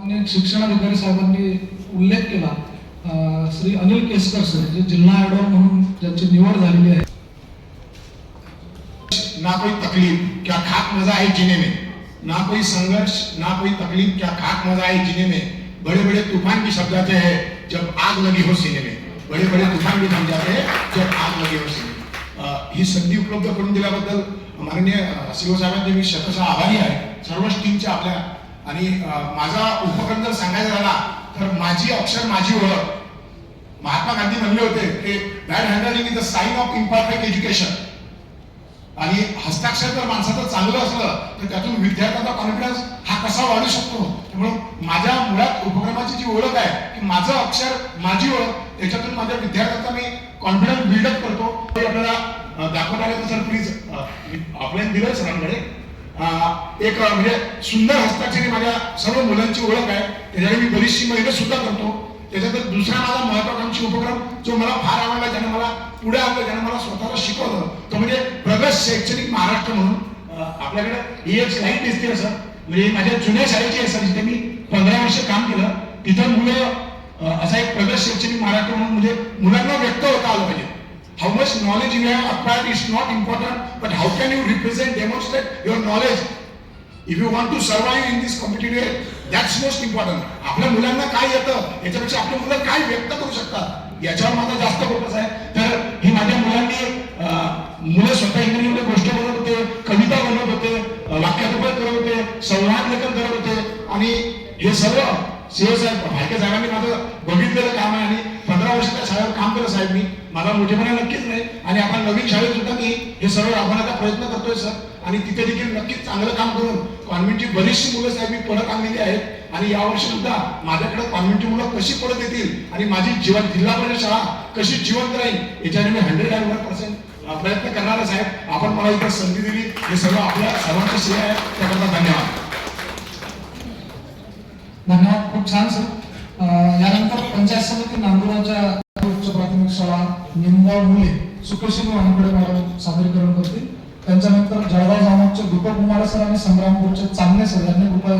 शिक्षणाधिकारी साहेबांनी उल्लेख केला, श्री अनिल केसकर सर जे जिल्हा ॲडॉर म्हणून ज्यांची निवड झालेली आहे। ना कोई तकलीफ क्या खाक मजा है जीने में, ना कोई संघर्ष ना कोई तकलीफ क्या खाक मजा है जीने में, बड़े बड़े तूफान भी छप जाते हैं जब आग लगी हो सीने में, बड़े बड़े तूफान भी थम जाते हैं जब आग लगी हो सीने में। ही संधी उपलब्ध करून दिल्याबद्दल माननीय सीओ साहेबांचे मी शतशः आभारी आहे, सर्वच टीमच्या आपल्या। आणि माझा उपक्रम जर सांगायचा झाला तर माझी अक्षर माझी ओळख। महात्मा गांधी म्हणले होते की bad handwriting is the sign of imperfect education. आणि हस्ताक्षर जर माणसाचं चांगलं असलं तर त्यातून विद्यार्थ्यांचा कॉन्फिडन्स हा कसा वाढू शकतो। त्यामुळे माझ्या मुळात उपक्रमाची जी ओळख आहे की माझं अक्षर माझी ओळख, त्याच्यातून माझ्या विद्यार्थ्यांचा मी कॉन्फिडन्स बिल्डअप करतो। आपल्याला दाखवता आलं तर प्लीज ऑफलाईन दिलं सरांकडे एक म्हणजे सुंदर हस्ताक्षरी माझ्या सर्व मुलांची ओळख आहे, त्याच्याकडे मी बरीचशी मेहनत सुद्धा करतो। त्याच्यात दुसरा माझा महत्त्वाकांक्षी उपक्रम जो मला फार आवडला, ज्याने मला पुढे आणलं, ज्याने मला स्वतःला शिकवलं, तो म्हणजे प्रगत शैक्षणिक महाराष्ट्र म्हणून। आपल्याकडे ही एक स्लाईड दिसते सर, म्हणजे माझ्या जुन्या शाळेची आहे सर, जिथे मी 15 वर्ष काम केलं। तिथं मुलं असा एक प्रगत शैक्षणिक महाराष्ट्र म्हणून म्हणजे मुलांना व्यक्त होता आलं पाहिजे। How much knowledge you have acquired is not important, but how can you represent, demonstrate your knowledge? If you want to survive in this competitive age, that's most important. आपल्या मुलांना काय येतं याच्यापेक्षा आपली मुलं काय व्यक्त करू शकतात याच्यावर माझा जास्त फोकस आहे। तर ही माझ्या मुलांनी मुलं स्वतः इंग्रजीमध्ये गोष्ट बनवत होते, कविता बनवत होते, वाक्यरूपात करत होते, संवाद लेखन करत होते। आणि हे सर्व सीओ साहेब भालके साहेबांनी माझं बघितलेलं काम आहे। आणि 15 वर्ष त्या शाळेवर काम केलं साहेब मी, मला मोठेपणा नक्कीच नाही। आणि आपण नवीन शाळेत सुद्धा मी हे सर्व राबवण्याचा प्रयत्न करतोय सर, आणि तिथे देखील नक्कीच चांगलं काम करून कॉन्व्हेंटची बरीचशी मुलं साहेब मी परत आणलेली आहेत। आणि यावर्षी सुद्धा माझ्याकडे कॉन्व्हेंटची मुलं कशी परत येतील आणि माझी जिल्हा परिषद शाळा कशी जिवंत राहील याच्याने मी 100% प्रयत्न करणार आहे साहेब। आपण मला इथे संधी दिली, हे सर्व आपल्या सर्वांचं श्रेय आहे, त्याकरता धन्यवाद। धन्यवाद, खूप छान सर। यानंतर पंचायत समिती नांदुराच्या उच्च प्राथमिक शाळा निमगाव मुले सुकेशी वानकडे मॅडम सादरीकरण करतील। त्यांच्यानंतर जळगाव जामोदचे दीपक कुमार सर आणि संग्रामपूरचे चांगले सर यांनी कृपया